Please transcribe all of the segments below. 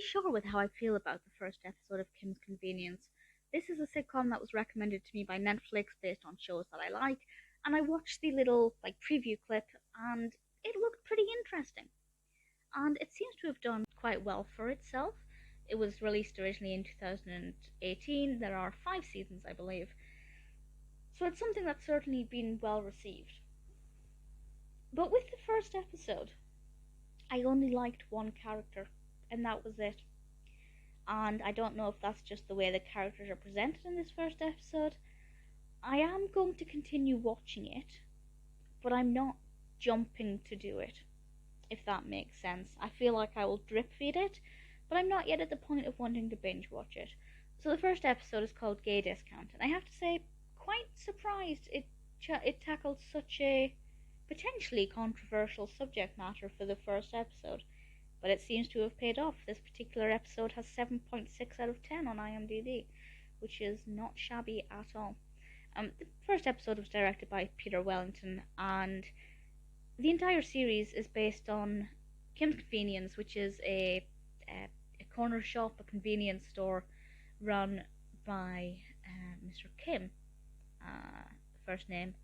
sure with how I feel about the first episode of Kim's Convenience. This is a sitcom that was recommended to me by Netflix based on shows that I like, and I watched the little preview clip and it looked pretty interesting. And it seems to have done quite well for itself. It was released originally in 2018. There are 5 seasons, I believe. So it's something that's certainly been well received. But with the first episode, I only liked one character, and that was it. And I don't know if that's just the way the characters are presented in this first episode. I am going to continue watching it, but I'm not jumping to do it, if that makes sense. I feel like I will drip feed it, but I'm not yet at the point of wanting to binge watch it. So the first episode is called Gay Discount, and I have to say, quite surprised it tackled such a potentially controversial subject matter for the first episode, but it seems to have paid off. This particular episode has 7.6 out of 10 on IMDb, which is not shabby at all. The first episode was directed by Peter Wellington, and the entire series is based on Kim's Convenience, which is a corner shop, a convenience store run by Mr. Kim, first name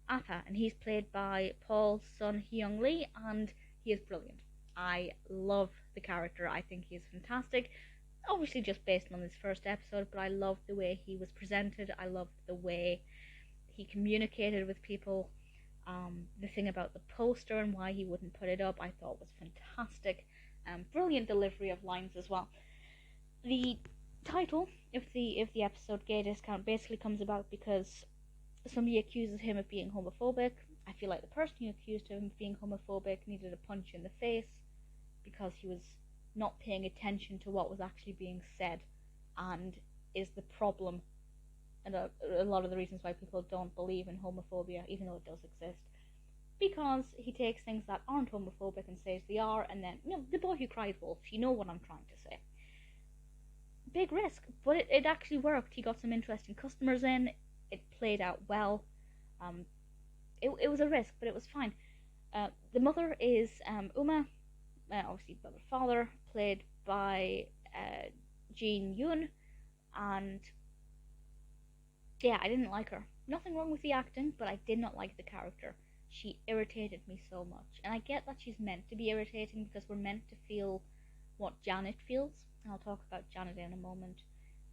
Appa, and he's played by Sun-Hyung Lee, and he is brilliant. I love the character. I think he is fantastic. Obviously just based on this first episode, but I loved the way he was presented. I loved the way he communicated with people. The thing about the poster and why he wouldn't put it up, I thought was fantastic. Brilliant delivery of lines as well. The title of the episode, Gay Discount, basically comes about because somebody accuses him of being homophobic. I feel like the person who accused him of being homophobic needed a punch in the face because he was not paying attention to what was actually being said, and is the problem and a lot of the reasons why people don't believe in homophobia, even though it does exist, because he takes things that aren't homophobic and says they are, and then, the boy who cried wolf, you know what I'm trying to say. Big risk, but it actually worked. He got some interesting customers in. It played out well. It was a risk, but it was fine. The mother is Umma, obviously by the father, played by Yoon, and yeah, I didn't like her. Nothing wrong with the acting, but I did not like the character. She irritated me so much, and I get that she's meant to be irritating because we're meant to feel what Janet feels, and I'll talk about Janet in a moment.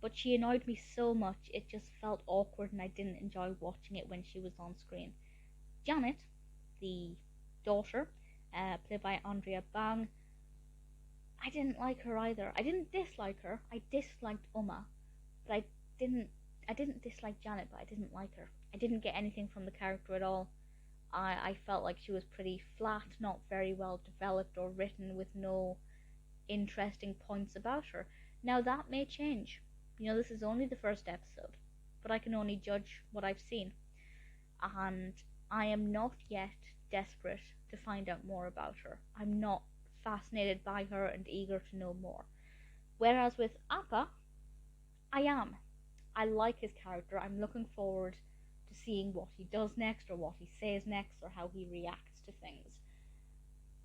But she annoyed me so much, it just felt awkward, and I didn't enjoy watching it when she was on screen. Janet, the daughter, played by Andrea, I didn't like her either. I didn't dislike her. I disliked Umma, but I didn't dislike Janet, but I didn't like her. I didn't get anything from the character at all. I felt like she was pretty flat, not very well developed or written, with no interesting points about her. Now that may change. This is only the first episode, but I can only judge what I've seen. And I am not yet desperate to find out more about her. I'm not fascinated by her and eager to know more. Whereas with Appa, I am. I like his character. I'm looking forward to seeing what he does next, or what he says next, or how he reacts to things.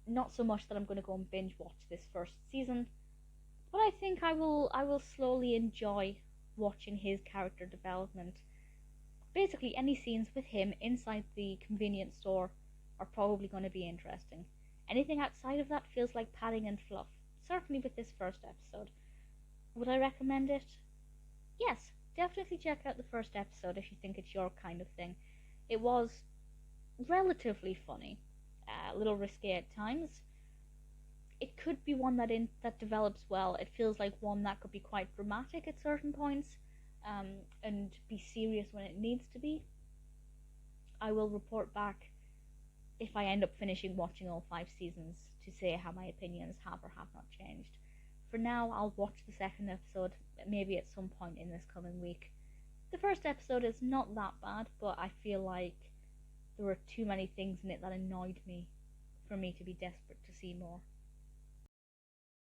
Not so much that I'm going to go and binge watch this first season, but I think I will slowly enjoy watching his character development. Basically, any scenes with him inside the convenience store are probably going to be interesting. Anything outside of that feels like padding and fluff, certainly with this first episode. Would I recommend it? Yes, definitely check out the first episode if you think it's your kind of thing. It was relatively funny, a little risque at times. It could be one that develops well. It feels like one that could be quite dramatic at certain points, and be serious when it needs to be. I will report back if I end up finishing watching all 5 seasons to say how my opinions have or have not changed. For now, I'll watch the second episode, maybe at some point in this coming week. The first episode is not that bad, but I feel like there were too many things in it that annoyed me for me to be desperate to see more.